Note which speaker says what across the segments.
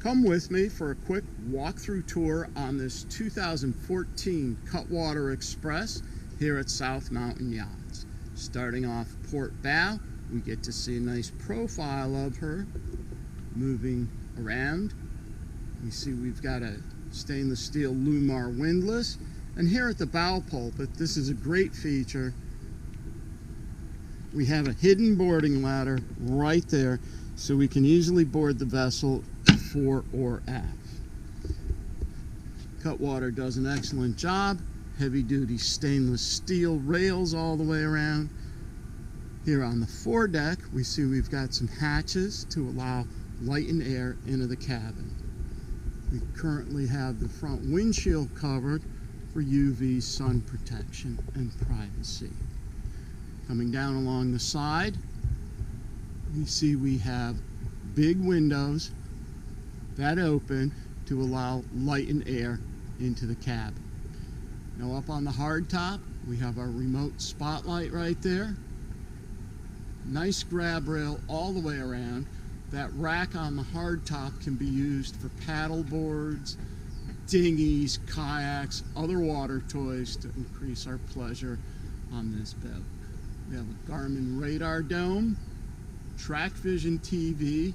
Speaker 1: Come with me for a quick walkthrough tour on this 2014 Cutwater Express here at South Mountain Yachts. Starting off port bow, we get to see a nice profile of her moving around. We see we've got a stainless steel Lumar windlass, and here at the bow pulpit, this is a great feature. We have a hidden boarding ladder right there, so we can easily board the vessel fore or aft. Cutwater does an excellent job. Heavy-duty stainless steel rails all the way around. Here on the foredeck, we see we've got some hatches to allow light and air into the cabin. We currently have the front windshield covered for UV sun protection and privacy. Coming down along the side, we see we have big windows that open to allow light and air into the cabin. Now up on the hardtop, we have our remote spotlight right there. Nice grab rail all the way around. That rack on the hardtop can be used for paddle boards, dinghies, kayaks, other water toys to increase our pleasure on this boat. We have a Garmin radar dome, track vision TV.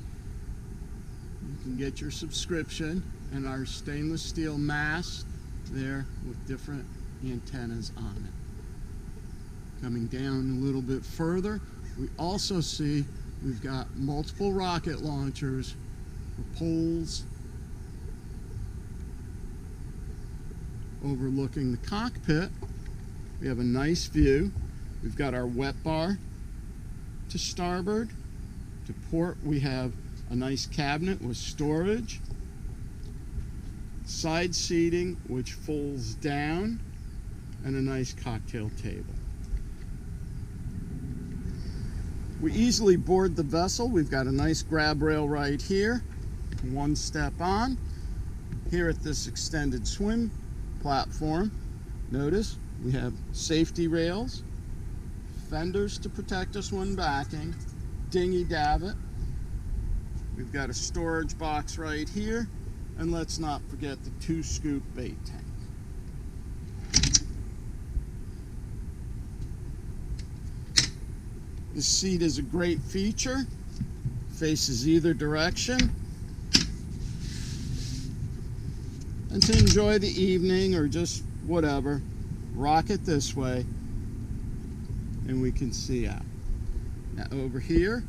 Speaker 1: You can get your subscription, and our stainless steel mast there with different antennas on it. Coming down a little bit further, we also see we've got multiple rocket launchers for poles overlooking the cockpit. We have a nice view. We've got our wet bar to starboard. To port, we have a nice cabinet with storage, side seating which folds down, and a nice cocktail table. We easily board the vessel. We've got a nice grab rail right here, one step on. Here at this extended swim platform, notice we have safety rails, fenders to protect us when backing, dinghy davit. We've got a storage box right here, and let's not forget the 2-scoop bait tank. This seat is a great feature, faces either direction, and to enjoy the evening or just whatever, rock it this way and we can see out. Now over here,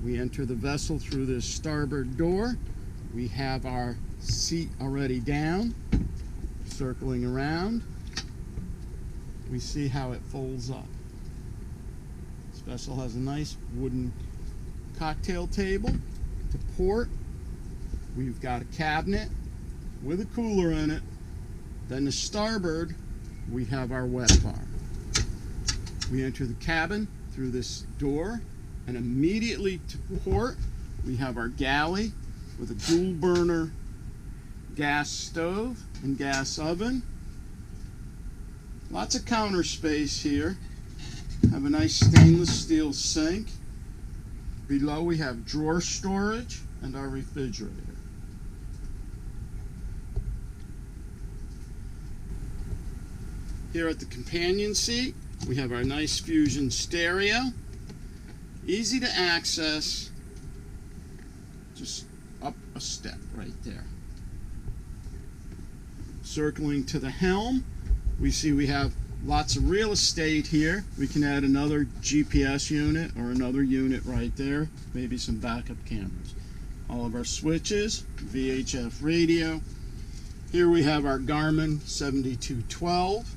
Speaker 1: we enter the vessel through this starboard door. We have our seat already down, circling around. We see how it folds up. This vessel has a nice wooden cocktail table. To port, we've got a cabinet with a cooler in it. Then to starboard, we have our wet bar. We enter the cabin through this door, and immediately to port, we have our galley with a dual burner gas stove and gas oven. Lots of counter space here. Have a nice stainless steel sink. Below we have drawer storage and our refrigerator. Here at the companion seat, we have our nice Fusion stereo. Easy to access, just up a step right there. Circling to the helm, we see we have lots of real estate here. We can add another GPS unit or another unit right there, maybe some backup cameras. All of our switches, VHF radio. Here we have our Garmin 7212.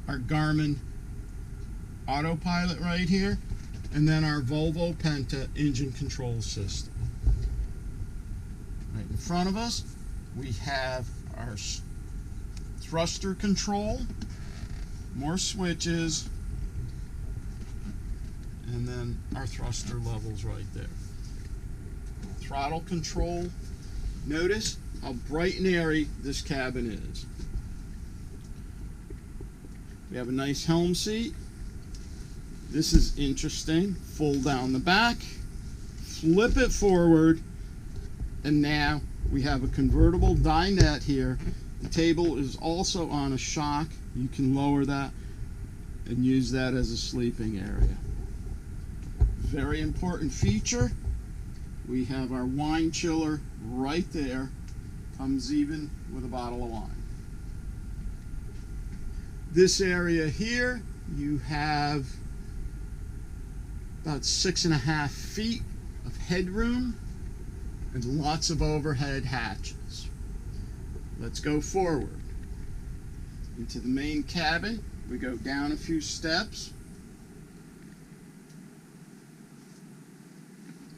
Speaker 1: Our Garmin autopilot right here, and then our Volvo Penta engine control system. Right in front of us, we have our thruster control, more switches, and then our thruster levels right there. Throttle control. Notice how bright and airy this cabin is. We have a nice helm seat. This is interesting. Fold down the back. flip it forward, and now we have a convertible dinette here. The table is also on a shock. You can lower that and use that as a sleeping area. Very important feature. We have our wine chiller right there. Comes even with a bottle of wine. This area here, you have about 6.5 feet of headroom and lots of overhead hatches. Let's go forward. Into the main cabin, we go down a few steps.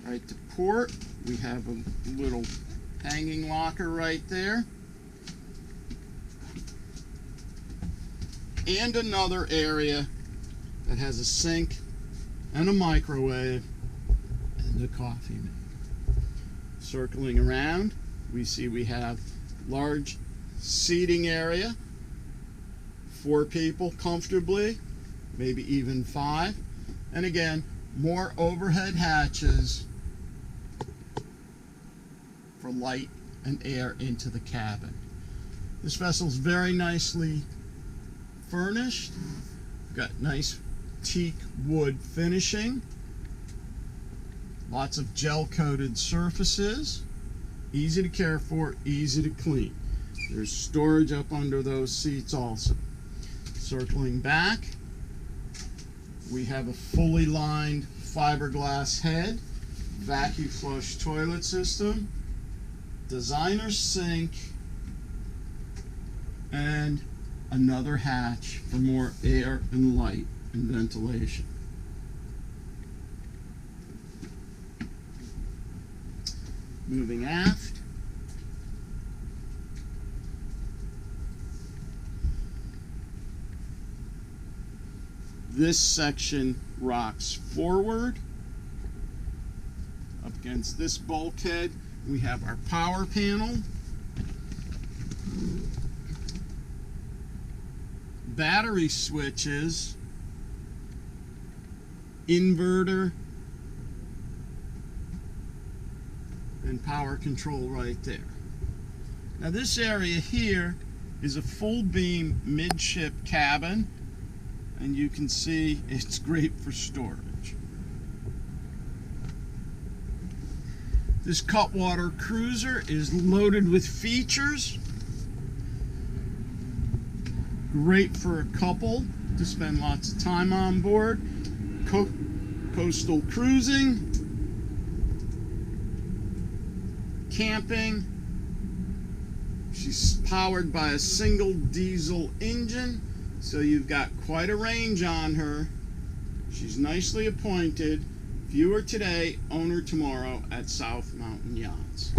Speaker 1: Right to port, we have a little hanging locker right there. And another area that has a sink and a microwave and a coffee maker. Circling around, we see we have large seating area. 4 people comfortably, maybe even 5. And again, more overhead hatches for light and air into the cabin. This vessel is very nicely furnished. Got nice teak wood finishing. Lots of gel coated surfaces. Easy to care for, easy to clean. There's storage up under those seats also. Circling back, we have a fully lined fiberglass head, vacuum flush toilet system, designer sink, and another hatch for more air and light and ventilation. Moving aft, this section rocks forward. Up against this bulkhead, we have our power panel, battery switches, inverter, and power control right there. Now this area here is a full beam midship cabin, and you can see it's great for storage. This Cutwater cruiser is loaded with features. Great for a couple to spend lots of time on board. Coastal cruising, camping. She's powered by a single diesel engine, so you've got quite a range on her. She's nicely appointed. Viewer today, owner tomorrow at South Mountain Yachts.